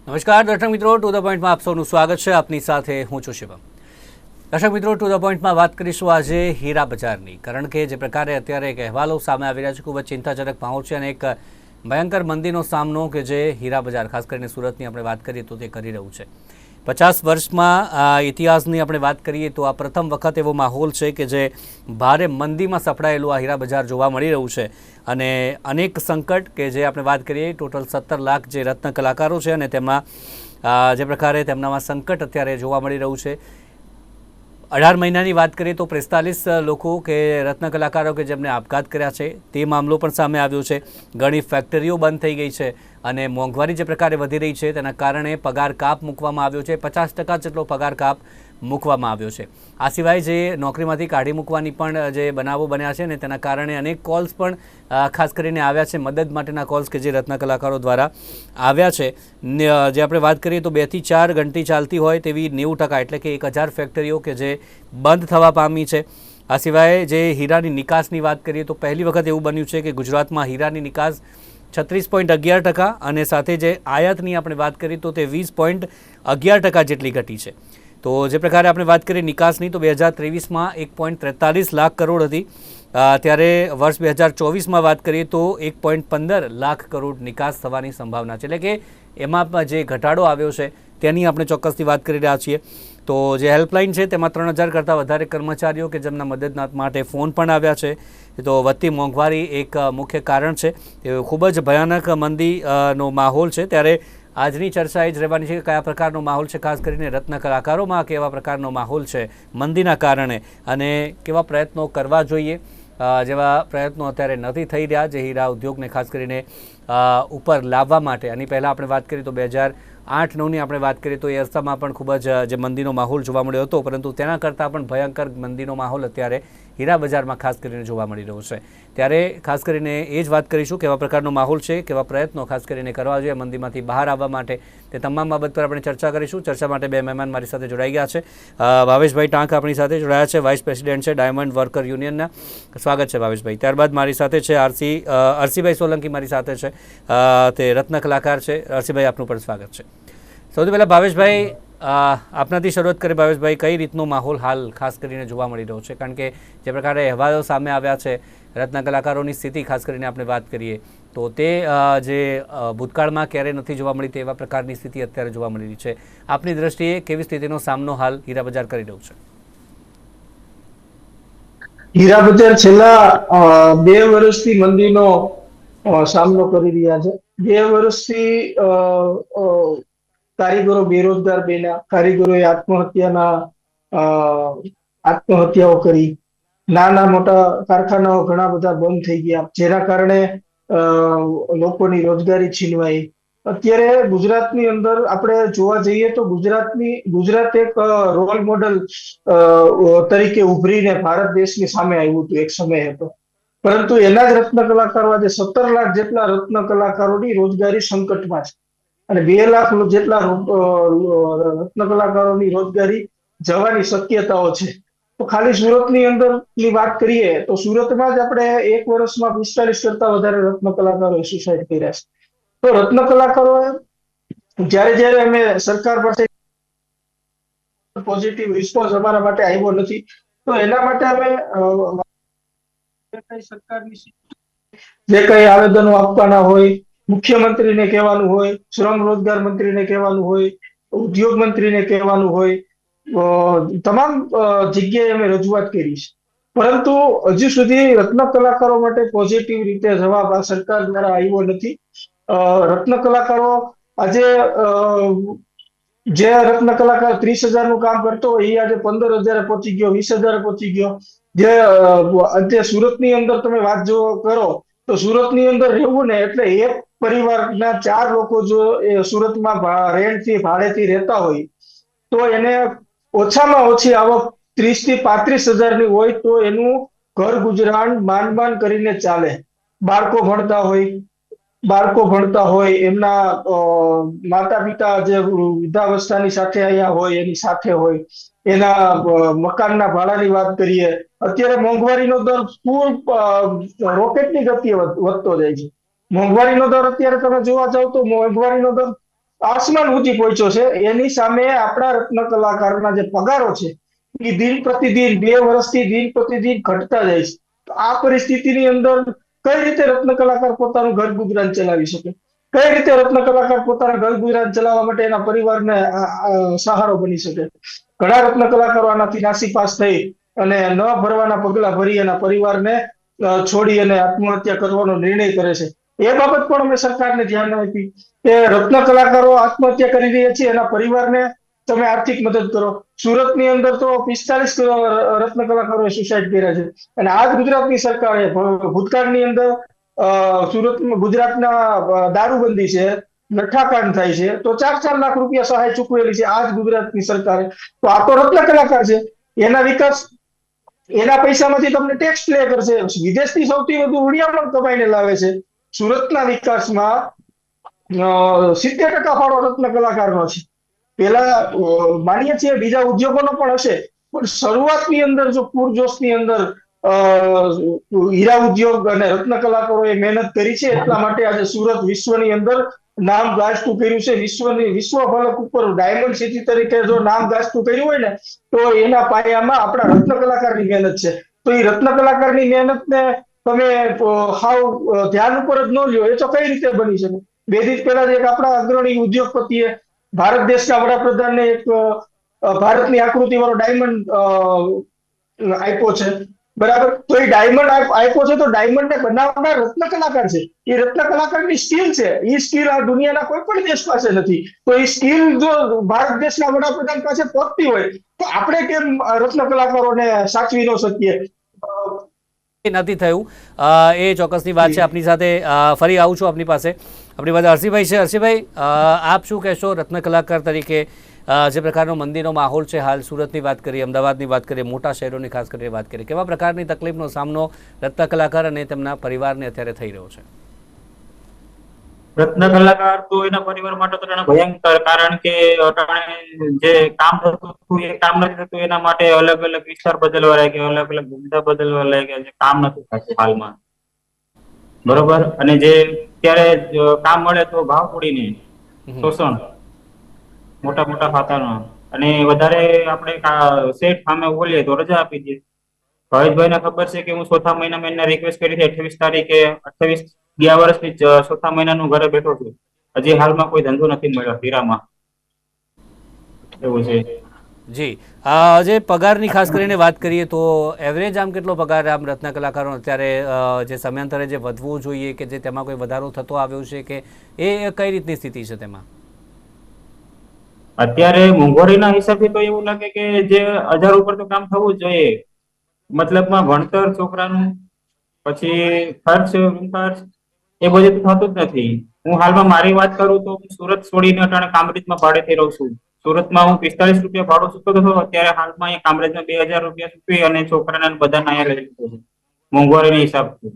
નમસ્કાર દર્શક મિત્રો, ટુ ધ પોઈન્ટમાં આપ સૌનું સ્વાગત છે. આપની સાથે હું છું શિવમ. દર્શક મિત્રો, ટુ ધ પોઈન્ટમાં વાત કરીશું આજે હીરા બજારની, કારણ કે જે પ્રકારે અત્યારે એક અહેવાલો સામે આવી રહ્યા છે, ખૂબ જ ચિંતાજનક માહોલ છે અને એક ભયંકર મંદીનો સામનો કે જે હીરા બજાર, ખાસ કરીને સુરતની આપણે વાત કરીએ તો તે કરી રહ્યું છે. 50 વર્ષમાં ઇતિહાસની આપણે વાત કરીએ તો આ પ્રથમ વખત એવો માહોલ છે કે જે ભારે મંદીમાં સપડાયેલું આ હીરા બજાર જોવા મળી રહ્યું છે. અને અનેક સંકટ કે જે આપણે વાત કરીએ, ટોટલ 17 લાખ જે રત્ન કલાકારો છે અને તેમાં જે પ્રકારે તેમનામાં સંકટ અત્યારે જોવા મળી રહ્યું છે. 18 મહિનાની વાત કરીએ તો 45 લોકો કે રત્ન કલાકારો કે જેમને આપઘાત કર્યા છે તે મામલો પણ સામે આવ્યો છે. ઘણી ફેક્ટરીઓ બંધ થઈ ગઈ છે અને મોંઘવારી જે પ્રકારે વધી રહી છે તેના કારણે પગાર કાપ મૂકવામાં આવ્યો છે. 50% જેટલો પગાર કાપ મૂકવામાં આવ્યો છે. આ સિવાય જે નોકરીમાંથી કાઢી મૂકવાની પણ જે બનાવો બન્યા છે ને તેના કારણે અનેક કોલ્સ પણ ખાસ કરીને આવ્યા છે, મદદ માટેના કોલ્સ કે જે રત્ન કલાકારો દ્વારા આવ્યા છે. જે આપણે વાત કરીએ તો 2 થી 4 ઘંટી ચાલતી હોય તેવી 90% એટલે કે 1000 ફેક્ટરીઓ કે જે બંધ થવા પામી છે. આ સિવાય જે હીરાની નિકાસની વાત કરીએ તો પહેલી વખત એવું બન્યું છે કે ગુજરાતમાં હીરાની નિકાસ 36.11% અને સાથે જે આયાતની આપણે વાત કરીએ તો તે 20.11% જેટલી ઘટી છે. તો જે પ્રકારે આપણે વાત કરીએ નિકાસની તો 2023માં 1.43 લાખ કરોડ હતી, ત્યારે વર્ષ 2024માં વાત કરીએ તો 1.15 લાખ કરોડ નિકાસ થવાની સંભાવના છે. એટલે કે એમાં જે ઘટાડો આવ્યો છે તેની આપણે ચોક્કસથી વાત કરી રહ્યા છીએ. તો જે હેલ્પલાઇન છે તેમાં 3000 કરતાં વધારે કર્મચારીઓ કે જેમના મદદ માટે ફોન પણ આવ્યા છે. તો વધતી મોંઘવારી એક મુખ્ય કારણ છે. એ ખૂબ જ ભયાનક મંદીનો માહોલ છે. ત્યારે આજની ચર્ચા એ જ રહેવાની છે કે કયા પ્રકારનો માહોલ છે, ખાસ કરીને રત્ન કલાકારોમાં કેવા પ્રકારનો માહોલ છે મંદીના કારણે અને કેવા પ્રયત્નો કરવા જોઈએ, જેવા પ્રયત્નો અત્યારે નથી થઈ રહ્યા જે હીરા ઉદ્યોગને ખાસ કરીને ઉપર લાવવા માટે. આની પહેલાં આપણે વાત કરીએ તો 2008-9ની આપણે વાત કરીએ તો એ અરસામાં પણ ખૂબ જ જે મંદીનો માહોલ જોવા મળ્યો હતો, પરંતુ તેના કરતાં પણ ભયંકર મંદીનો માહોલ અત્યારે હીરા બજારમાં ખાસ કરીને જોવા મળી રહ્યો છે. ત્યારે ખાસ કરીને એ જ વાત કરીશું કેવા પ્રકારનો માહોલ છે, કેવા પ્રયત્નો ખાસ કરીને કરવા જોઈએ મંદીમાંથી બહાર આવવા માટે, તે તમામ બાબત પર આપણે ચર્ચા કરીશું. ચર્ચા માટે 2 મહેમાન મારી સાથે જોડાઈ ગયા છે. ભાવેશભાઈ ટાંક આપણી સાથે જોડાયા છે, વાઇસ પ્રેસિડેન્ટ છે ડાયમંડ વર્કર યુનિયનના. સ્વાગત છે ભાવેશભાઈ. ત્યારબાદ મારી સાથે છે અરસીભાઈ સોલંકી મારી સાથે છે, તે રત્ન કલાકાર છે. અરસીભાઈ, આપનું પણ સ્વાગત છે. સૌથી પહેલાં ભાવેશભાઈ, આપનાથી શરૂઆત કરીએ. ભાવેશભાઈ, કઈ રીતનો માહોલ હાલ ખાસ કરીને જોવા મળી રહ્યો છે? કારણ કે જે પ્રકારે અહેવાલો સામે આવ્યા છે રત્ન કલાકારોની સ્થિતિ ખાસ કરીને આપણે વાત કરીએ તો તે જે ભૂતકાળમાં ક્યારેય નથી જોવા મળી તેવા પ્રકારની સ્થિતિ અત્યારે જોવા મળી રહી છે. આપની દ્રષ્ટિએ કેવી સ્થિતિનો સામનો હાલ હીરા બજાર કરી રહ્યું છે? હીરા બજાર છેલ્લા 2 વર્ષથી મંદીનો સામનો કરી રહ્યા છે. 2 વર્ષથી કારીગરો બેરોજગાર બન્યા, કારીગરોએ આત્મહત્યાઓ કરી, નાના મોટા કારખાનાઓ ઘણા બધા બંધ થઈ ગયા, જેના કારણે લોકોની રોજગારી છીનવાઈ. અત્યારે ગુજરાતની અંદર આપણે જોવા જઈએ તો ગુજરાત એક રોલ મોડલ તરીકે ઉભરીને ભારત દેશની સામે આવ્યું હતું એક સમય હતો. પરંતુ એના જ રત્ન કલાકારો આજે 17 લાખ જેટલા રત્ન કલાકારોની રોજગારી સંકટમાં છે અને 2 લાખ જેટલા રત્ન કલાકારોની રોજગારી જવાની શક્યતાઓ છે. તો ખાલી સુરતની અંદરની વાત કરીએ તો સુરતમાં જ આપણે 1 વર્ષમાં 45 કરતા વધારે રત્ન કલાકારોએ સુસાઇડ કર્યા છે. તો રત્ન કલાકારોએ જ્યારે અમે સરકાર પાસે પોઝિટિવ રિસ્પોન્સ અમારા માટે આવ્યો નથી, તો એના માટે અમે સરકારની જે કઈ આવેદનો આપવાના હોય, મુખ્યમંત્રીને કહેવાનું હોય, શ્રમ રોજગાર મંત્રીને કહેવાનું હોય, ઉદ્યોગ મંત્રીને કહેવાનું હોય, તમામ જગ્યાએ અમે રજૂઆત કરી છે. પરંતુ હજુ સુધી રત્ન કલાકારો માટે પોઝિટિવ રીતે જવાબ આ સરકાર દ્વારા આવ્યો નથી. રત્ન કલાકારો આજે જે રત્ન કલાકાર 30,000 નું કામ કરતો હોય એ આજે 15,000 પહોંચી ગયો, 20,000 પહોંચી ગયો. જે આજે સુરતની અંદર તમે વાત જો કરો તો સુરતની અંદર રહેવું ને એટલે એક પરિવારના 4 લોકો જો સુરતમાં રેન્ટથી ભાડેથી રહેતા હોય તો એને ઓછામાં ઓછી આવક 30 થી 35,000 ની હોય તો એનું ઘર ગુજરાન માંડ કરીને ચાલે. બાળકો ભણતા હોય, એમના માતા પિતા જે વૃદ્ધાવસ્થાની સાથે અહીંયા હોય એની સાથે હોય, એના મકાનના ભાડાની વાત કરીએ, અત્યારે મોંઘવારીનો દર ફૂલ રોકેટની ગતિએ વધતો જાય છે. મોંઘવારીનો દર અત્યારે તમે જોવા જાવ તો મોંઘવારીનો દર આસમાન ઊંચી પહોંચ્યો છે. એની સામે આપણા રત્ન કલાકારોના જે પગારો છે એ દિન પ્રતિદિન 2 વર્ષથી દિન પ્રતિદિન ઘટતા જાય છે. તો આ પરિસ્થિતિની અંદર કઈ રીતે રત્ન કલાકાર પોતાનું ઘર ગુજરાન ચલાવી શકે? કઈ રીતે રત્ન કલાકાર પોતાના ઘર ગુજરાન ચલાવવા માટે એના પરિવારને સહારો બની શકે? ઘણા રત્ન કલાકારો આનાથી નાસીપાસ થઈ અને ન ભરવાના પગલા ભરી એના પરિવારને છોડી અને આત્મહત્યા કરવાનો નિર્ણય કરે છે. એ બાબત પણ અમે સરકારને ધ્યાનમાં આપી કે રત્ન કલાકારો આત્મહત્યા કરી રહ્યા છે, એના પરિવારને તમે આર્થિક મદદ કરો. સુરતની અંદર તો 45 રત્ન કલાકારોએ સુસાઇડ કર્યા છે. અને આ જ ગુજરાતની સરકારે ભૂતકાળની અંદર સુરતમાં ગુજરાતના દારૂબંધી છે, નઠાકાંડ થાય છે, તો 4-4 લાખ રૂપિયા સહાય ચૂકવેલી છે આ જ ગુજરાતની સરકારે. તો આ તો રત્ન કલાકાર છે. એના વિકાસ, એના પૈસામાંથી તમને ટેક્સ પ્લે કરશે. વિદેશથી સૌથી વધુ હુંડિયામણ કમાઈને લાવે છે. સુરતના વિકાસમાં 70% ફાળો રત્ન કલાકારનો છે. પેલા માનીએ છીએ બીજા ઉદ્યોગોનો પણ હશે, પણ શરૂઆતની અંદર જો પૂરજોશની અંદર હીરા ઉદ્યોગ અને રત્ન કલાકારોએ મહેનત કરી છે. એટલા માટે આજે સુરત વિશ્વની અંદર નામ ગાજતું કર્યું છે. વિશ્વ ફલક ઉપર ડાયમંડ સિટી તરીકે જો નામ ગાજતું કર્યું હોય ને, તો એના પાયામાં આપણા રત્ન કલાકારની મહેનત છે. તો એ રત્ન કલાકારની મહેનતને તમે હાવ ધ્યાન ઉપર જ ન લ્યો, એ તો કઈ રીતે બની શકે? 2 દિવસ પહેલા જ એક આપણા અગ્રણી ઉદ્યોગપતિએ ભારત દેશના વડાપ્રધાનને એક ભારતની આકૃતિ વાળો ડાયમંડ આપ્યો છે, બરાબર? તો એ ડાયમંડ આપ્યો છે, તો ડાયમંડ ને બનાવનાર રત્ન કલાકાર છે. એ રત્ન કલાકારની સ્કિલ છે. એ સ્કિલ આ દુનિયાના કોઈ પણ દેશ પાસે નથી. તો એ સ્કિલ જો ભારત દેશના વડાપ્રધાન પાસે પહોંચતી હોય, તો આપણે કેમ રત્ન કલાકારોને સાચવી ન શકીએ? નથી થયું એ ચોક્કસની વાત છે. આપની સાથે ફરી આવું છું આપની પાસે. આપણી પાસે હર્ષિભાઈ છે. હર્ષિભાઈ, આપ શું કહેશો રત્ન કલાકાર તરીકે? જે પ્રકારનો મંદીનો માહોલ છે હાલ, સુરતની વાત કરીએ, અમદાવાદની વાત કરીએ, મોટા શહેરોની ખાસ કરીને વાત કરીએ, કેવા પ્રકારની તકલીફનો સામનો રત્ન કલાકાર અને તેમના પરિવારને અત્યારે થઈ રહ્યો છે? રત્ન કલાકાર તો એના પરિવાર માટે તો ભયંકર, કારણ કે અટાણે જે કામ થતું હતું એ કામ નથી થતું. એના માટે અલગ અલગ વિસ્તાર બદલવા લાગ્યા, અલગ અલગ ધંધા બદલવા લાગ્યા, જે કામ નથી થતું હાલમાં, બરોબર? અને જે ત્યારે કામ મળે તો ભાવ તોડીને શોષણ, મોટા મોટા ખાતાનો, અને વધારે આપણે શેઠ સામે બોલીએ તો રજા આપી દે. ભાવેશભાઈને ખબર છે કે હું ચોથા મહિનામાં એને રિક્વેસ્ટ કરી હતી 28 તારીખે, 28 ગયા વર્ષની ચોથા મહિનાનું ઘરે બેઠો છું. હજી હાલમાં કોઈ ધંધો નથી મળ્યો હીરામાં, એવું છે. જી, જે પગારની ખાસ કરીને વાત કરીએ તો એવરેજ આમ કેટલો પગાર આમ રત્ન કલાકારો અત્યારે જે સમયાંતરે જે વધવું જોઈએ કે જે તેમાં કોઈ વધારો થતો આવ્યો છે કે એ કઈ રીતની સ્થિતિ છે તેમાં? અત્યારે મોંઘવારીના હિસાબે તો એવું લાગે કે જે 1000 ઉપર તો કામ થવું જ જોઈએ. મતલબમાં ભણતર છોકરાનું, પછી ખર્ચ એ બધું તો થતું જ નથી. હું હાલમાં મારી વાત કરું તો સુરત છોડીને અટાણે કામરેજમાં ભાડેથી રહું છું. સુરતમાં હું 45 રૂપિયા ભાડું ચૂકવતો હતો, અત્યારે હાલમાં અહીંયા કામરેજમાં 2000 રૂપિયા ચૂકવી અને છોકરાને બધાને અહીંયા લઈ લીધું છે મોંઘવારીના હિસાબથી.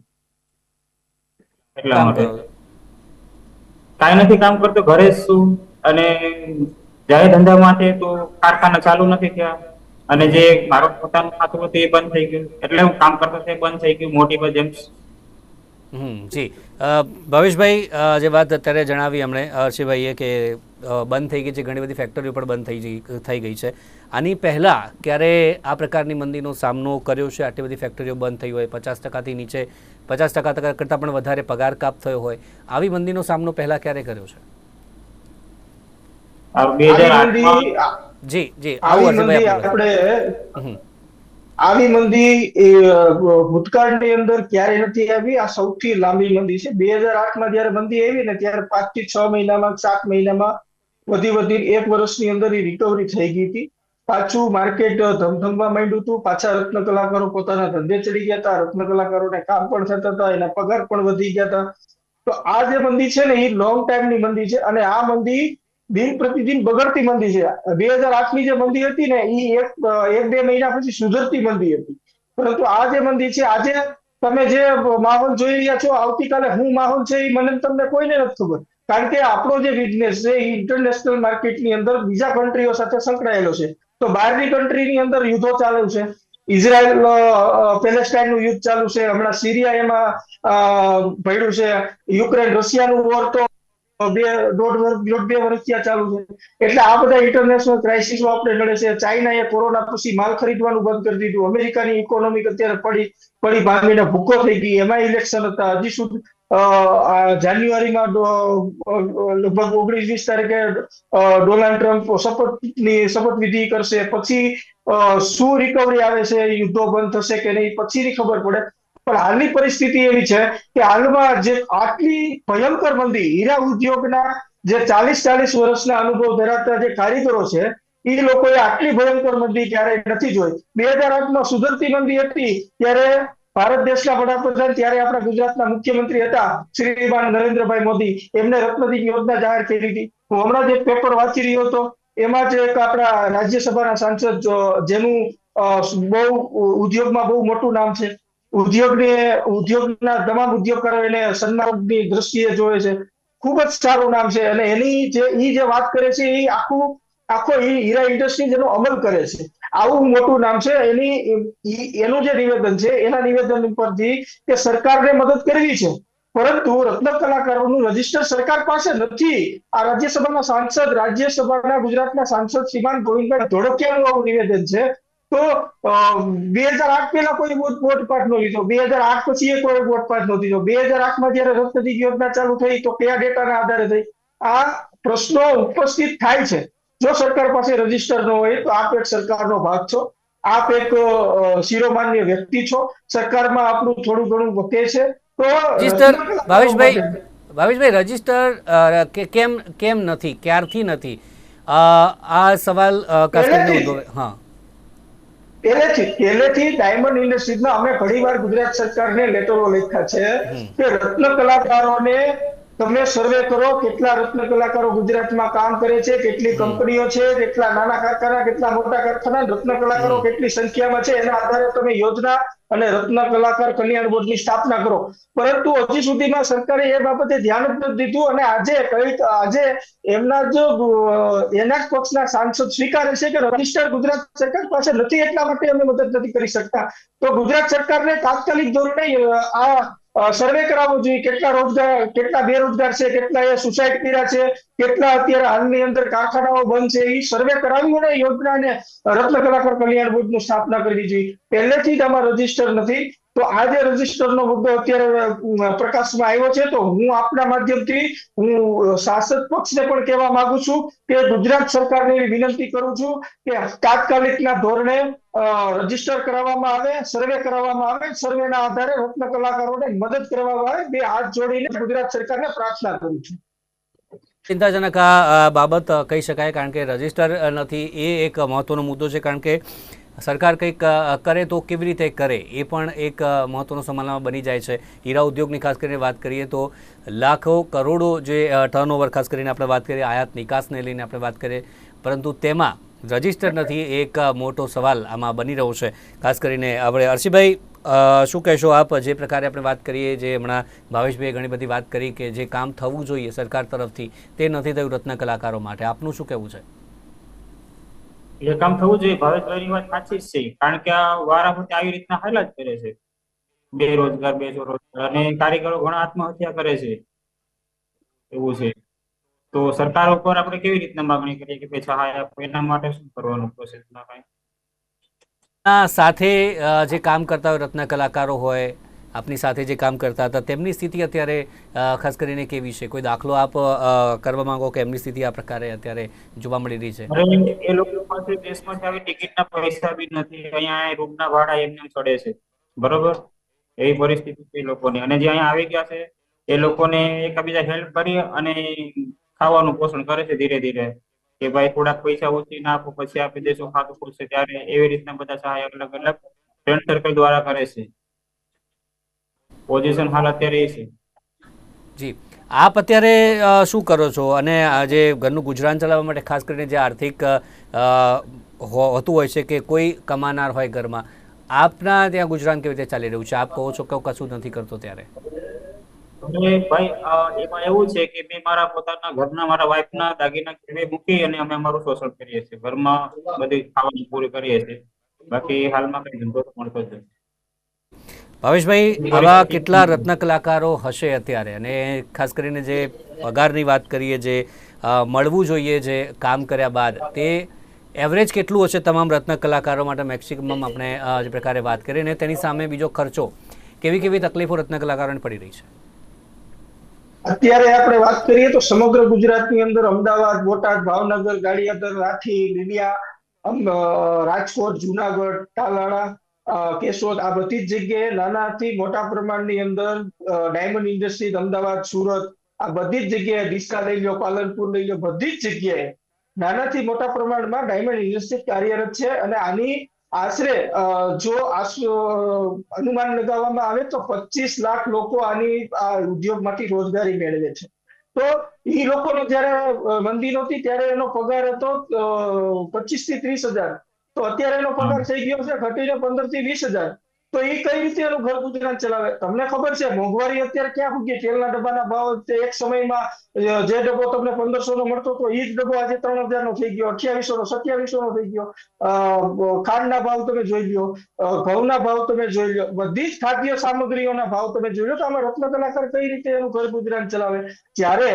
એટલા માટે કાંઈ નથી કામ કરતો, ઘરે જ છું. અને જાય ધંધા માટે તો કારખાના ચાલુ નથી થયા, અને જે મારો પોતાનું ખાતું હતું એ બંધ થઈ ગયું, એટલે હું કામ કરતો તે બંધ થઈ ગયું મોટી જેમ. જી, ભવેશભાઈ, જે વાત અત્યારે જણાવી હમણે હર્ષિભાઈએ કે બંધ થઈ ગઈ છે, ઘણી બધી ફેક્ટરીઓ પણ બંધ થઈ ગઈ છે. આની પહેલાં ક્યારે આ પ્રકારની મંદીનો સામનો કર્યો છે? આટલી બધી ફેક્ટરીઓ બંધ થઈ હોય, 50%થી નીચે, 50% કરતાં પણ વધારે પગાર કાપ થયો હોય, આવી મંદીનો સામનો પહેલાં ક્યારે કર્યો છે? જી જી, આવી મંદી ભૂતકાળની અંદર ક્યારે નથી આવી. આ સૌથી લાંબી મંદી છે. 2008માં જયારે મંદી આવી ને ત્યારે 5 થી 6 મહિનામાં, 7 મહિનામાં વધી 1 વર્ષની અંદર એ રિકવરી થઈ ગઈ હતી. પાછું માર્કેટ ધમધમવા માંડ્યું હતું. પાછા રત્ન કલાકારો પોતાના ધંધે ચડી ગયા હતા. રત્ન કલાકારોને કામ પણ થતા હતા, એના પગાર પણ વધી ગયા હતા. તો આ જે મંદી છે ને એ લોંગ ટાઈમની મંદી છે, અને આ મંદી દિન પ્રતિદિન બગડતી મંદી છે. 2008ની જે મંદી હતી ને એ 1-2 મહિના પછી સુધરતી મંદી હતી. પરંતુ આ જે મંદી છે, આજે તમે જે માહોલ જોઈ રહ્યા છો, આવતીકાલે શું માહોલ છે એ મને તમને કોઈને નથી ખબર. કારણ કે આપણો જે બિઝનેસ છે એ ઇન્ટરનેશનલ માર્કેટની અંદર બીજા કન્ટ્રીઓ સાથે સંકળાયેલો છે. તો બહારની કન્ટ્રીની અંદર યુદ્ધો ચાલુ છે. ઇઝરાયલ પેલેસ્ટાઇનનું યુદ્ધ ચાલુ છે, હમણાં સિરિયા એમાં ભળ્યું છે, યુક્રેન રશિયાનું વોર તો બે વર્ષથી આ ચાલુ છે. એટલે આ બધા ઇન્ટરનેશનલ ક્રાઇસિસો આપણે નડે છે. ચાઇનાએ કોરોના પછી માલ ખરીદવાનું બંધ કરી દીધું. અમેરિકાની ઇકોનોમી અત્યારે પડી ભાંગીને ભૂકો થઈ ગઈ. એમાં ઇલેક્શન હતા. હજી સુધી જાન્યુઆરીમાં લગભગ 19-20 તારીખે ડોનાલ્ડ ટ્રમ્પ શપથવિધિ કરશે. પછી શું રિકવરી આવે છે, યુદ્ધો બંધ થશે કે નહીં, પછીની ખબર પડે. પણ હાલની પરિસ્થિતિ એવી છે કે હાલમાં જે આટલી ભયંકર મંદી, હીરા ઉદ્યોગના જે 40-40 વર્ષના અનુભવ ધરાવતા જે કારીગરો છે, એ લોકોએ આટલી ભયંકર મંદી ક્યારેય નથી જોઈ. 2008માં સુધરતી મંદી હતી ત્યારે ભારત દેશના વડાપ્રધાન, ત્યારે આપણા ગુજરાતના મુખ્યમંત્રી હતા શ્રીમાન નરેન્દ્રભાઈ મોદી, એમને રત્નદીપ યોજના જાહેર કરી હતી. હું હમણાં જ એક પેપર વાંચી રહ્યો હતો, એમાં જ એક આપણા રાજ્યસભાના સાંસદ જેનું બહુ ઉદ્યોગમાં બહુ મોટું નામ છે, ઉદ્યોગના તમામ ઉદ્યોગકારો એને સન્માનની દ્રષ્ટિએ જોવે છે. ખૂબ જ સારું નામ છે. અને એની જે વાત કરે છે એ આખો હીરા ઇન્ડસ્ટ્રી જેનો અમલ કરે છે. આવું મોટું નામ છે. એનું જે નિવેદન છે, એના નિવેદન પરથી કે સરકારને મદદ કરવી છે, પરંતુ રત્ન કલાકારોનું રજીસ્ટર સરકાર પાસે નથી. આ રાજ્યસભાના સાંસદ, રાજ્યસભાના ગુજરાતના સાંસદ શ્રીમાન ગોવિંદભાઈ ધોળકિયાનું આવું નિવેદન છે. તો 2008 પહેલા કોઈ બોટપાટ નો લીધો, 2008 પછી એ કોઈ બોટપાટ નો લીધો. 2008માં જયારે રત્નદીપ યોજના ચાલુ થઈ તો કયા ડેટાના આધારે થઈ? આ પ્રશ્નો ઉપસ્થિત થાય છે. જો સરકાર પાસે રજીસ્ટર ન હોય તો આપ એક સરકારનો ભાગ છો, આપ એક શિરોમાન્ય વ્યક્તિ છો, સરકારમાં આપણું થોડું ઘણું વકે છે. તો રજીસ્ટર ભાવેશભાઈ રજીસ્ટર કેમ નથી, ક્યારથી નથી? આ સવાલ ખાસ કરીને ઉદ્ભવે. હા, પહેલેથી ડાયમંડ ઇન્ડસ્ટ્રીઝના અમે ઘણીવાર ગુજરાત સરકારને લેટરો લખ્યા છે કે રત્ન કલાકારોને તમે સર્વે કરો, કેટલા રત્ન કલાકારો ગુજરાતમાં કામ કરે છે, કેટલી કંપનીઓ છે, કેટલા નાના કારખાના, કેટલા મોટા કારખાના, રત્ન કલાકારો કેટલી સંખ્યામાં છે, એના આધારે તમે યોજના અને રત્ન કલાકાર કલ્યાણ બોર્ડની સ્થાપના કરો. પરંતુ હજી સુધીમાં સરકારે એ બાબતે ધ્યાન જ નથી દીધું. અને આજે એમના એના જ પક્ષના સાંસદ સ્વીકારે છે કે રજીસ્ટર ગુજરાત સરકાર પાસે નથી, એટલા માટે અમે મદદ નથી કરી શકતા. તો ગુજરાત સરકારને તાત્કાલિક ધોરણે આ સર્વે કરાવવો જોઈએ. કેટલા બેરોજગાર છે, કેટલા એ સુસાઇડ કર્યા છે, કેટલા અત્યારે હાલની અંદર કારખાનાઓ બંધ છે, એ સર્વે કરાવીને યોજનાને રત્ન કલાકાર કલ્યાણ બોર્ડની સ્થાપના કરવી જોઈએ. પહેલેથી જ આમાં રજીસ્ટર નથી. તો આ જે રજીસ્ટરનો મુદ્દો અત્યારે પ્રકાશમાં આવ્યો છે, તો હું આપના માધ્યમથી હું શાસક પક્ષને પણ કહેવા માંગુ છું કે ગુજરાત સરકારને વિનંતી કરું છું કે તાત્કાલિકના ધોરણે રજીસ્ટર કરાવવામાં આવે, સર્વે કરાવવામાં આવે, સર્વેના આધારે રત્ન કલાકારોને મદદ કરવામાં આવે. બે હાથ જોડીને ગુજરાત સરકારને પ્રાર્થના કરું છું. ચિંતાજનક આ બાબત કહી શકાય, કારણ કે રજીસ્ટર નથી એ એક મહત્વનો મુદ્દો છે. કારણ કે સરકાર કંઈક કરે તો કેવી રીતે કરે એ પણ એક મહત્વનો સવાલ બની જાય છે. હીરા ઉદ્યોગની ખાસ કરીને વાત કરીએ તો લાખો કરોડો જે ટર્નઓવર, ખાસ કરીને આપણે વાત કરીએ આયાત નિકાસને લઈને આપણે વાત કરીએ, પરંતુ તેમાં રજીસ્ટર નથી, એક મોટો સવાલ આમાં બની રહ્યો છે. ખાસ કરીને આપણે અર્શીભાઈ શું કહેશો આપ? જે પ્રકારે આપણે વાત કરીએ, જે હમણાં ભાવેશભાઈએ ઘણી બધી વાત કરી કે જે કામ થવું જોઈએ સરકાર તરફથી તે નથી થયું રત્ન કલાકારો માટે, આપનું શું કહેવું છે? એ કામ થવું જોઈએ. ભાવેશભાઈની વાત સાચી જ છે, કારણ કે આ વારાફરતી આવી રીતના હાલા જ કરે છે. બેરોજગાર, અને કારીગરો ઘણા આત્મહત્યા કરે છે, એવું છે. તો સરકાર ઉપર આપણે કેવી રીતના માંગણી કરીએ કે સહાય આપો? એના માટે શું કરવાનું પ્રોસેસમાં કાંઈ? સાથે જે કામ કરતા હોય રત્ન કલાકારો હોય, આપની સાથે જે કામ કરતા હતા, તેમની સ્થિતિ અત્યારે ખાસ કરીને કેવી છે? કોઈ દાખલો આપ કરવા માંગો કે એમની સ્થિતિ આ પ્રકારે અત્યારે જોવા મળી રહી છે? એ લોકો પાસે દેશમાંથી આવી ટિકિટના પૈસા બી નથી, અહીંયા રૂમના ભાડા એમને ચડે છે, બરોબર? એવી પરિસ્થિતિ છે એ લોકોની. અને જે અહીંયા આવી ગયા છે એ લોકોને એકબીજા હેલ્પ કરી અને ખાવાનું પોષણ કરે છે ધીરે ધીરે, કે ભાઈ થોડાક પૈસા ઓછી ના આપો પછી આપી દેશો, ખાતું ખુલશે ત્યારે. એવી રીતના બધા સહાય અલગ અલગ ફ્રેન્ડ સર્કલ દ્વારા કરે છે. પોઝિશન હાલ અત્યારે એ છે. જી, આપ અત્યારે શું કરો છો? અને જે ઘરનું ગુજરાન ચલાવવા માટે ખાસ કરીને જે આર્થિક હોતું હોય છે કે કોઈ કમાનાર હોય ઘરમાં, આપના ત્યાં ગુજરાન કેવી રીતે ચાલી રહ્યું છે? આપ કહો છો કે કશું નથી કરતો ત્યારે. ભાઈ એમાં એવું છે કે મેં મારા પોતાના ઘરના, મારા વાઈફના દાગીના ગીરવે મૂકી અને અમે અમારું શોષણ કરીએ છીએ. ઘરમાં બધી ખાવાનું પૂરી કરીએ છીએ. બાકી હાલમાં કઈ ધંધો મળતો જ નથી. ભાવેશભાઈ, આવા કેટલા રત્ન કલાકારો હશે અત્યારે, અને ખાસ કરીને જે પગારની વાત કરીએ, જે મળવું જોઈએ જે કામ કર્યા બાદ, તે એવરેજ કેટલું હશે તમામ રત્ન કલાકારો માટે મેક્સિમમ આપણે જે પ્રકારે વાત કરીએ, ને તેની સામે બીજો ખર્ચો, કેવી કેવી તકલીફો રત્ન કલાકારોને પડી રહી છે? અત્યારે આપણે વાત કરીએ તો સમગ્ર ગુજરાતની અંદર અમદાવાદ, બોટાદ, ભાવનગર, ગારિયાદર, લાઠી, લીલિયા, રાજકોટ, જુનાગઢ, તાલાળા, કેશોદ, આ બધી જ જગ્યાએ નાનાથી મોટા પ્રમાણની અંદર ડાયમંડ ઇન્ડસ્ટ્રીઝ, અમદાવાદ, સુરત, આ બધી જ જગ્યાએ, ડીસા લઈ લો, પાલનપુર લઈ લો, બધી જ જગ્યાએ નાનાથી મોટા પ્રમાણમાં ડાયમંડ ઇન્ડસ્ટ્રી કાર્યરત છે. અને આની આશરે જો અનુમાન લગાવવામાં આવે તો 25 લાખ લોકો આની આ ઉદ્યોગમાંથી રોજગારી મેળવે છે. તો એ લોકોનો જયારે મંદી નહોતી ત્યારે એનો પગાર હતો 25 થી 30 હજાર, તો અત્યારે એનો પગાર થઈ ગયો છે ઘટીને 15 થી 20 હજાર. તો એ કઈ રીતે એનું ઘર ગુજરાન ચલાવે? તમને ખબર છે મોંઘવારી અત્યારે ક્યાં પૂગી? તેલના ડબ્બાના ભાવ એક સમયમાં જે ડબ્બો તમને 1500 નો મળતો હતો, એ જ ડબ્બો આજે 3000 નો થઈ ગયો, 2800 નો, 2700 નો થઈ ગયો. ખાંડના ભાવ તમે જોઈ લો, ઘઉંના ભાવ તમે જોઈ લો, બધી જ ખાદ્ય સામગ્રીઓના ભાવ તમે જોઈ લો. તો આમાં રત્ન કલાકાર કઈ રીતે એનું ઘર ગુજરાન ચલાવે? જ્યારે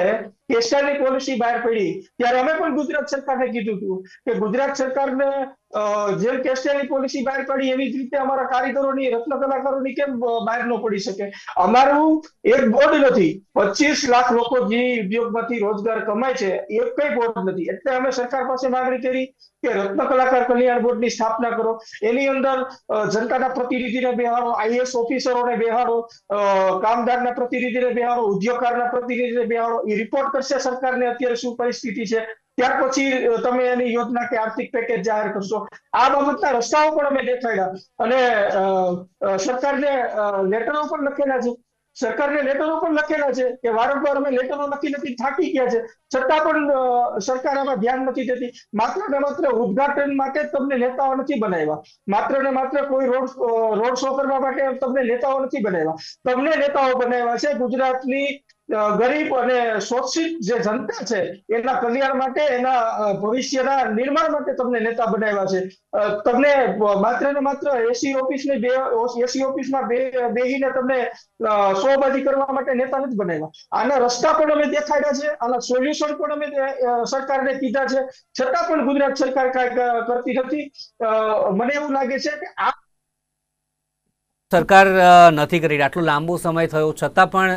કેસ્ટાની પોલિસી બહાર પડી ત્યારે અમે પણ ગુજરાત સરકારને કીધું હતું કે ગુજરાત સરકારને જેમ કેસ્ટાની પોલિસી બહાર પડી એવી જ રીતે અમારા કારીગરોની, રત્ન કલાકારોની કેમ બહાર ન પડી શકે? અમારું એક બોર્ડ નથી, 25 લાખ લોકો જે ઉદ્યોગમાંથી રોજગાર કમાય છે, એક કઈ બોર્ડ નથી. એટલે અમે સરકાર પાસે માંગણી કરી કે રત્ન કલાકાર કલ્યાણ બોર્ડની સ્થાપના કરો. એની અંદર જનતાના પ્રતિનિધિને બેહાડો, આઈએએસ ઓફિસરોને બેહાડો, કામદારના પ્રતિનિધિને બેહાડો, ઉદ્યોગકારના પ્રતિનિધિને બેહાડો. એ રિપોર્ટ કરશે સરકારને અત્યારે શું પરિસ્થિતિ છે, ત્યાર પછી તમે એની યોજના કે આર્થિક પેકેજ જાહેર કરશો. આ બાબતના રસ્તાઓ પણ અમે દેખાડ્યા અને સરકારને લેટરો પણ લખેલા છે. કે વારંવાર અમે લેટરો લખી થાકી ગયા છે, છતાં પણ સરકાર આમાં ધ્યાન નથી દેતી. માત્ર ને માત્ર ઉદ્ઘાટન માટે તમને નેતાઓ નથી બનાવ્યા, માત્ર ને માત્ર કોઈ રોડ શો કરવા માટે તમને નેતાઓ નથી બનાવ્યા. તમને નેતાઓ બનાવ્યા છે ગુજરાતની ગરીબ અને શોષિત જે જનતા છે એના કલ્યાણ માટે, એના ભવિષ્યના નિર્માણ માટે તમને નેતા બનાવ્યા છે. તમને માત્ર ને માત્ર એસી ઓફિસમાં બેહીને તમને શોબાજી કરવા માટે નેતા નથી બનાવ્યા. આના રસ્તા પણ અમે દેખાડ્યા છે, આના સોલ્યુશન પણ અમે સરકારને કીધા છે, છતાં પણ ગુજરાત સરકાર કાંઈ કરતી નથી. મને એવું લાગે છે કે આ સરકાર નથી કરી રહી, આટલો લાંબો સમય થયો છતાં પણ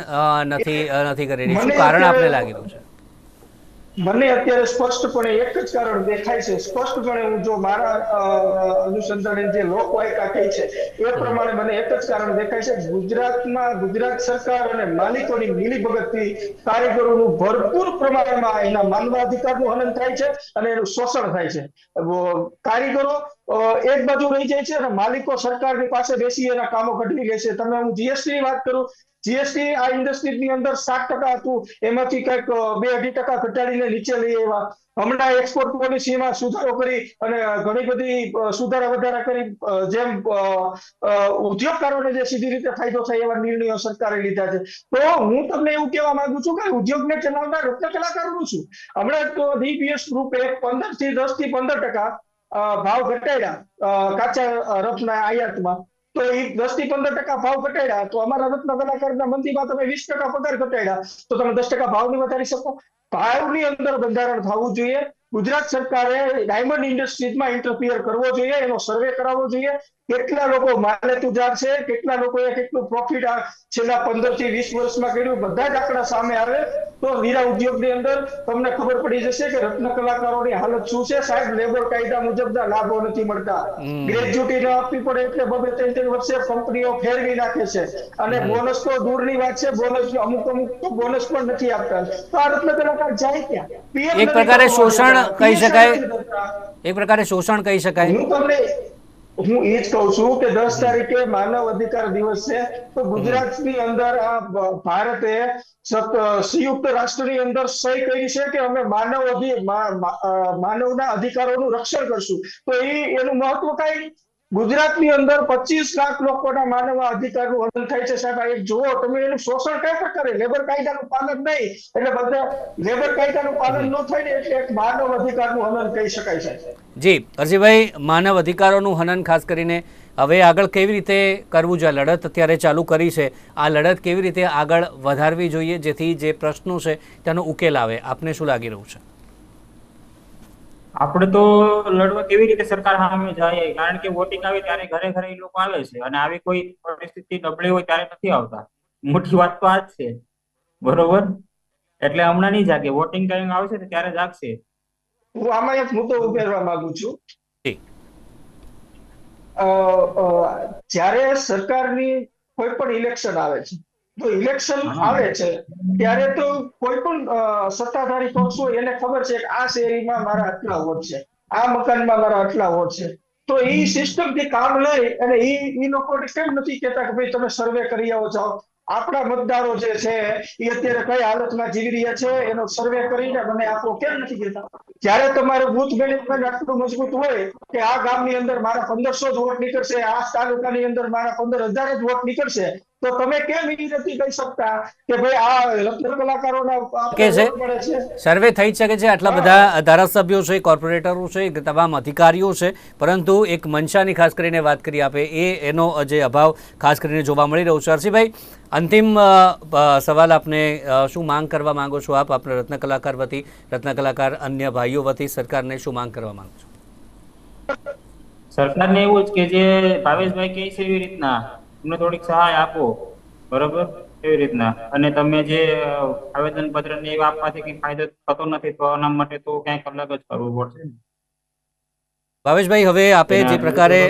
નથી કરી રહી. શું કારણ આપને લાગી રહ્યું છે? મને અત્યારે સ્પષ્ટપણે એક જ કારણ દેખાય છે. સ્પષ્ટપણે હું જો મારા અનુસંધાને જે લોકવાયકા કહી છે એ પ્રમાણે મને એક જ કારણ દેખાય છે. ગુજરાતમાં ગુજરાત સરકાર અને માલિકોની મિલીભગતથી કારીગરોનું ભરપૂર પ્રમાણમાં એના માનવાધિકારનું હનન થાય છે અને એનું શોષણ થાય છે. કારીગરો એક બાજુ રહી જાય છે અને માલિકો સરકારની પાસે બેસી એના કામો કઢવી લે છે. તમે હું જીએસટી ની વાત કરું, જીએસટી આ ઇન્ડસ્ટ્રીની અંદર 7% હતું, એમાંથી કંઈક 2-2.5% ઘટાડીને નીચે લઈ આવ્યા. હમણાં એક્સપોર્ટ પોલિસીમાં સુધારો કરી અને ઘણી બધી સુધારા વધારા કરી, જેમ ઉદ્યોગકારોને જે સીધી રીતે ફાયદો થાય એવા નિર્ણયો સરકારે લીધા છે. તો હું તમને એવું કહેવા માંગુ છું કે ઉદ્યોગને ચલાવનાર રત્ન કલાકારોનું છું. હમણાં તો ડીપીએસ ગ્રુપે 10 થી 15% ભાવ ઘટાડ્યા કાચા રફના આયાતમાં. તો એ 10 થી 15% ભાવ ઘટાડ્યા, તો અમારા રત્ન કલાકારના મંદીમાં તમે 20% પગાર ઘટાડ્યા, તો તમે 10% ભાવ નહીં વધારી શકો? ભાવની અંદર બંધારણ થવું જોઈએ. ગુજરાત સરકારે ડાયમંડ ઇન્ડસ્ટ્રીઝમાં ઇન્ટરફિયર કરવો જોઈએ, એનો સર્વે કરાવવો જોઈએ. કેટલા લોકો માલેતુજાર છે, કેટલા લોકોએ કેટલું પ્રોફિટ છેલ્લા 15 થી 20 વર્ષમાં કર્યું, બધા જ આંકડા સામે આવે તો હીરા ઉદ્યોગની અંદર તમને ખબર પડી જશે કે રત્ન કલાકારોની હાલત શું છે. સાહેબ, લેબર કાયદા મુજબના લાભો નથી મળતા, ગ્રેજ્યુટી ન આપવી પડે એટલે 2-3 વર્ષે કંપનીઓ ફેરવી નાખે છે, અને બોનસ તો દૂરની વાત છે, બોનસ અમુક તો બોનસ પણ નથી આપતા. તો આ રત્ન કલાકાર જાય ક્યાં? એક પ્રકારે શોષણ કહી શકાય, એક પ્રકારે શોષણ કહી શકાય. હું એ જ કહું છું કે 10 તારીખે માનવ અધિકાર દિવસ છે, તો ગુજરાતની અંદર આ ભારતે સંયુક્ત રાષ્ટ્રની અંદર સહી કરી છે કે અમે માનવના અધિકારોનું રક્ષણ કરશું. તો એનું મહત્વ કઈ? ગુજરાતની અંદર 25 લાખ લોકોના માનવ અધિકારનું હનન થાય છે. સાહેબ, એક જુઓ તમે, એનું શોષણ કઈ પ્રકારે? લેબર કાયદાનું પાલન નહીં, એટલે બધા લેબર કાયદાનું પાલન ન થાય ને એટલે એક માનવ અધિકારનું હનન કહી શકાય છે. જી હરજીભાઈ, માનવ અધિકારોનું હનન ખાસ કરીને હવે આગળ કેવી રીતે કરવું જોઈએ? લડત અત્યારે ચાલુ કરી છે, આ લડત કેવી રીતે આગળ વધારવી જોઈએ જેથી જે પ્રશ્નો છે તેનો ઉકેલ આવે? આપને શું લાગી રહ્યું છે? આપણે તો લડવા કેવી રીતે સરકાર સામે જાય? કારણ કે વોટિંગ આવે ત્યારે ઘરે ઘરે એ લોકો આવે છે, અને આવી કોઈ પરિસ્થિતિ નબળી હોય ત્યારે નથી આવતા. મોટી વાત તો આ જ છે, બરોબર? એટલે હમણાં નહીં જાગે, વોટિંગ ટાઈમ આવશે ને ત્યારે જાગશે. હું આમાં એક મુદ્દો ઉમેરવા માંગુ છું. જી. જ્યારે સરકારની કોઈ પણ ઇલેક્શન આવે છે, તો ઇલેક્શન હા. આવે છે ત્યારે તો કોઈ પણ સત્તાધારી પક્ષ હોય એને ખબર છે કે આ શેરીમાં મારા આટલા વોટ છે, આ મકાનમાં મારા આટલા વોટ છે. તો એ સિસ્ટમથી કામ લઈ અને એ લોકો કેમ નથી કહેતા કે ભાઈ તમે સર્વે કરી આવો જાઓ, આપણા મતદારો જે છે એ અત્યારે કઈ હાલતમાં જીવી રહ્યા છે એનો સર્વે કરીને મને આપો, કેમ નથી કહેતા? જ્યારે તમારે બુથ મેનેજમેન્ટ આટલું મજબૂત હોય કે આ ગામની અંદર મારા 1500 જ વોટ નીકળશે, આ તાલુકાની અંદર મારા 15,000 જ વોટ નીકળશે, તો તમે કેમ એ નથી કહી શકતા કે ભાઈ આ રત્ન કલાકારોના કે છે વોટ મળે છે? સર્વે થઈ શકે છે, આટલા બધા ધારાસભ્યો છે, કોર્પોરેટરો છે, તમામ અધિકારીઓ છે, પરંતુ એક મનસાની ખાસ કરીને વાત કરી આપે એનો જે અભાવ ખાસ કરીને જોવા મળી રહ્યો છે. હર્ષિભાઈ, અંતિમ સવાલ આપને, શું માંગ કરવા માંગો છો આપ? આપણે રત્ન કલાકાર વતી, રત્ન કલાકાર અન્ય ભાઈઓ વતી સરકારને શું માંગ કરવા માંગો છો? સરકારને એવું જ કે જે ભાવેશભાઈ કહે છે એવી રીતના અમને થોડીક સહાય આપો, બરોબર? એવી રીતના. અને તમે જે આવેદન પત્ર ને એવા આપવાથી કઈ ફાયદો થતો નથી, તો આના માટે તો ક્યાંક અલગ જ કરવું પડશે. ભાવેશભાઈ, હવે આપે જે પ્રકારે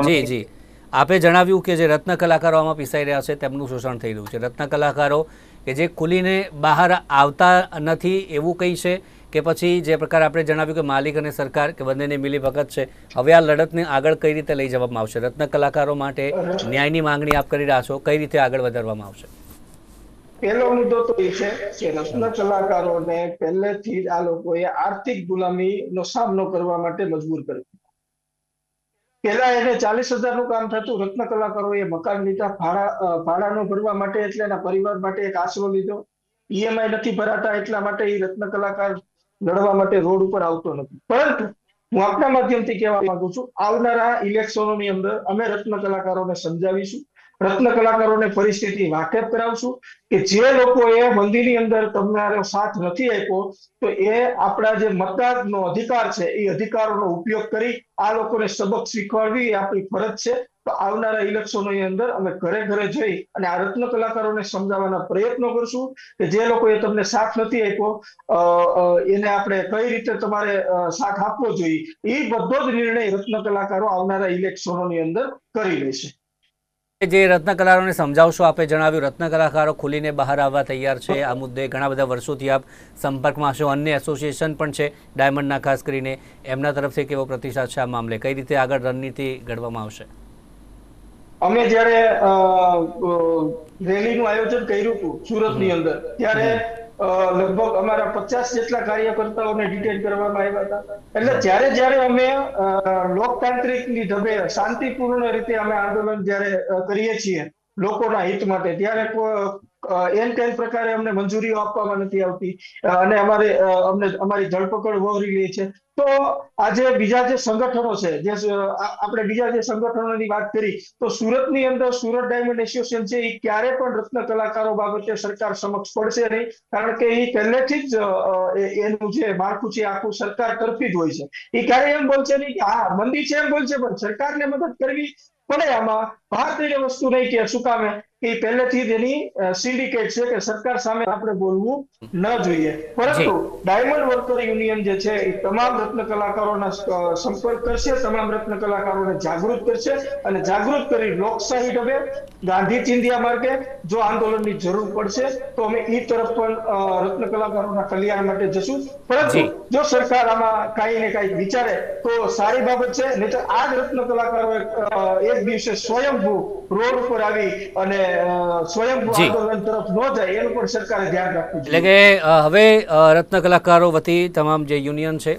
જી જી, આપે જણાવ્યું કે જે રત્ન કલાકારો આમાં પીસાઈ રહ્યા છે તેમનું શોષણ થઈ રહ્યું છે, રત્ન કલાકારો કે જે ખુલીને બહાર આવતા નથી એવું કંઈ છે કે પછી જે પ્રકારે આપણે જણાવ્યું કે માલિક અને સરકાર કે બંનેની મિલીભગત છે, હવે આ લડતને આગળ કઈ રીતે લઈ જવામાં આવશે? રત્ન કલાકારો માટે ન્યાયની માંગણી આપ કરી રહ્યા છો, કઈ રીતે આગળ વધારવામાં આવશે? પહેલો મુદ્દો તો એ છે કે રત્ન કલાકારોને પહેલેથી જ આ લોકોએ આર્થિક ગુલામીનો સામનો કરવા માટે મજબૂર કર્યો. પહેલા એને 40,000 નું કામ થતું, રત્ન કલાકારોએ મકાન લીધા, ભાડાનો ભરવા માટે, એટલે એના પરિવાર માટે એક આશરો લીધો. ઈએમઆઈ નથી ભરાતા એટલા માટે એ રત્ન કલાકાર લડવા માટે રોડ ઉપર આવતો નથી. પરંતુ હું આપના માધ્યમથી કહેવા માંગુ છું, આવનારા ઇલેક્શનોની અંદર અમે રત્ન કલાકારોને સમજાવીશું, રત્ન કલાકારોને પરિસ્થિતિ વાકેફ કરાવશું કે જે લોકોએ મંદીની અંદર તમારો સાથ નથી આપ્યો, તો એ આપણા જે મતદારનો અધિકાર છે એ અધિકારોનો ઉપયોગ કરી આ લોકોને સબક શીખવાડવી એ આપણી ફરજ છે. તો આવનારા ઇલેક્શનોની અંદર અમે ઘરે ઘરે જઈ અને આ રત્ન કલાકારોને સમજાવવાના પ્રયત્નો કરશું કે જે લોકોએ તમને સાથ નથી આપ્યો એને આપણે કઈ રીતે તમારે સાથ આપવો જોઈએ, એ બધો જ નિર્ણય રત્ન કલાકારો આવનારા ઇલેક્શનોની અંદર કરી લેશે. જે રત્ન કલાકારોને સમજાવશો, આપે જણાવ્યું રત્ન કલાકારો ખુલીને બહાર આવવા તૈયાર છે. આ મુદ્દે ઘણા બધા વર્ષોથી આપ સંપર્કમાં છો, અન્ય એસોસિએશન પણ છે ડાયમંડના, ખાસ કરીને એમના તરફથી કેવો પ્રતિસાદ છે આ મામલે? કઈ રીતે આગળ રણનીતિ ઘડવામાં આવશે? અમે જ્યારે રેલીનું આયોજન કર્યું હતું સુરતની અંદર, ત્યારે લગભગ અમારા 50 જેટલા કાર્યકર્તાઓને ડિટેન કરવામાં આવ્યા હતા. એટલે જ્યારે જ્યારે અમે લોકતાંત્રિકની ઢબે શાંતિપૂર્ણ રીતે અમે આંદોલન જ્યારે કરીએ છીએ લોકોના હિત માટે, ત્યારે એન કઈ પ્રકારે અમને મંજૂરીઓ આપવામાં નથી આવતી અને અમારી ધરપકડ વહોરી લે છે. તો આજે બીજા જે સંગઠનો છે, જે આપણે બીજા જે સંગઠનોની વાત કરી, તો સુરતની અંદર સુરત ડાયમંડ એસોસિએશન છે એ ક્યારે પણ રત્ન કલાકારો બાબતે સરકાર સમક્ષ પડશે નહીં, કારણ કે એ પહેલેથી જ એનું જે માળખું છે આખું સરકાર તરફી જ હોય છે. એ ક્યારે એમ બોલશે નહીં કે હા મંદી છે એમ બોલશે, પણ સરકારને મદદ કરવી પડે આમાં બહાર થઈને વસ્તુ નહીં કે શું કામે એ પહેલેથી જ એની સિન્ડિકેટ છે કે સરકાર સામે આપણે બોલવું ન જોઈએ. પરંતુ ડાયમંડ વર્કર યુનિયન જે છે એ તમામ રત્ન કલાકારોના સંપર્ક કરશે, તમામ રત્ન કલાકારોને જાગૃત કરશે અને જાગૃત કરી લોકશાહી ઢબે ગાંધી ચિંધ્યા માર્ગે જો આંદોલનની જરૂર પડશે તો અમે એ તરફ પણ રત્ન કલાકારોના કલ્યાણ માટે જશું. પરંતુ જો સરકાર આમાં કાંઈ ને કાંઈ વિચારે તો સારી બાબત છે, નહીં તો આ જ રત્ન કલાકારો એક દિવસે સ્વયંભૂ રોડ ઉપર આવી અને સ્વયંભૂ આંદોલન તરફ ન જાય એનું પણ સરકારે ધ્યાન રાખવું જોઈએ. એટલે કે હવે રત્ન કલાકારો વતી તમામ જે યુનિયન છે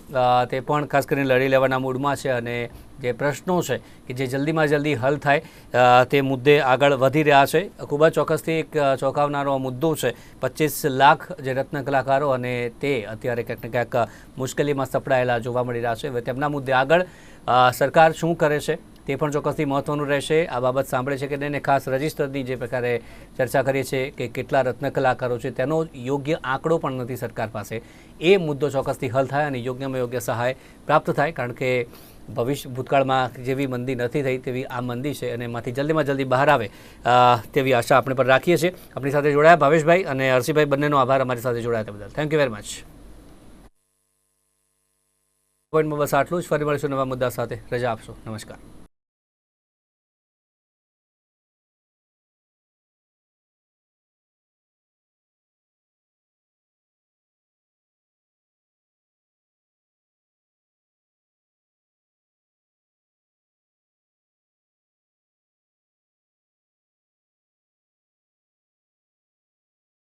તે પણ ખાસ કરીને લડી લેવાના મૂડમાં છે અને જે પ્રશ્નો છે કે જે જલ્દીમાં જલ્દી હલ થાય તે મુદ્દે આગળ વધી રહ્યા છે. ખૂબ જ ચોક્કસથી એક ચોંકાવનારો મુદ્દો છે. 25 લાખ જે રત્ન કલાકારો અને તે અત્યારે ક્યાંક ને ક્યાંક મુશ્કેલીમાં સપડાયેલા જોવા મળી રહ્યા છે. હવે તેમના મુદ્દે આગળ સરકાર શું કરે છે તે પણ ચોક્કસથી મહત્વનું રહેશે. આ બાબત સાંભળે છે કે નહીં, ખાસ રજિસ્ટરની જે પ્રકારે ચર્ચા કરીએ છીએ કે કેટલા રત્ન કલાકારો છે તેનો યોગ્ય આંકડો પણ નથી સરકાર પાસે. એ મુદ્દો ચોક્કસથી હલ થાય અને યોગ્યમાં યોગ્ય સહાય પ્રાપ્ત થાય, કારણ કે ભૂતકાળમાં જેવી મંદી નથી થઈ તેવી આ મંદી છે અને એમાંથી જલ્દીમાં જલ્દી બહાર આવે તેવી આશા આપણે પણ રાખીએ છીએ. આપણી સાથે જોડાયા ભાવેશભાઈ અને હર્ષિભાઈ, બંનેનો આભાર અમારી સાથે જોડાયા તે બદલ. Thank you very much. પોઈન્ટમાં બસ આટલું જ. ફરી મળીશું નવા મુદ્દા સાથે. રજા આપશો. નમસ્કાર.